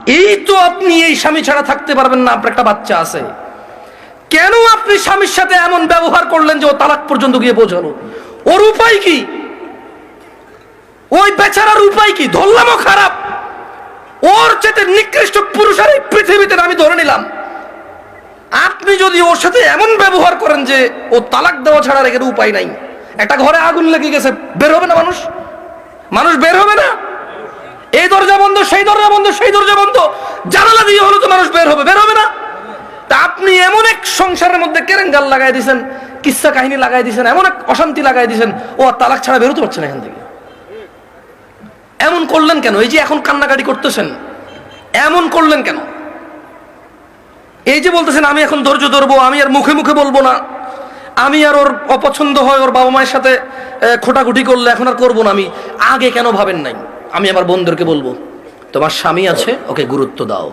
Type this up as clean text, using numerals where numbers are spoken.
এই তো আপনি এই স্বামী ছাড়া থাকতে পারবেন না, আপনার একটা বাচ্চা আছে, কেন আপনি স্বামীর সাথে এমন ব্যবহার করলেন যে ও তালাক পর্যন্ত গিয়ে পৌঁছালো? ওর উপায় কি? ওই বেচারার উপায় কি? ধরলামও খারাপ, ওর চেয়ে নিকৃষ্ট পুরুষ আর এই পৃথিবীতে আমি ধরে নিলাম। আপনি যদি ওর সাথে এমন ব্যবহার করেন যে ও তালাক দেওয়া ছাড়া রেখে উপায় নাই, একটা ঘরে আগুন লেগে গেছে, বের হবে না মানুষ? মানুষ বের হবে না? এই দরজা বন্ধ, সেই দরজা বন্ধ, সেই দরজা বন্ধ, জানালা দিয়ে হলো তো মানুষ বের হবে, বের হবে না? তা আপনি এমন এক সংসারের মধ্যে কেরেঙ্গাল লাগাই দিয়েছেন, কিচ্ছা কাহিনী লাগাই দিয়েছেন, এমন এক অশান্তি লাগাই দিয়েছেন, ও আর তালাক ছাড়া বেরোতে পারছে না এখান থেকে। এমন করলেন কেন? এই যে এখন কান্নাকাটি করতেছেন, এমন করলেন কেন? এই যে বলতেছেন আমি এখন ধৈর্য ধরবো, আমি আর মুখে মুখে বলবো না, আমি আর ওর অপছন্দ হয় ওর বাবা মায়ের সাথে খোটাখুটি করলে এখন আর করবো না, আমি আগে কেন ভাবেন নাই? আমি আমার বোনদেরকে বলবো, তোমার স্বামী আছে, ওকে গুরুত্ব দাও।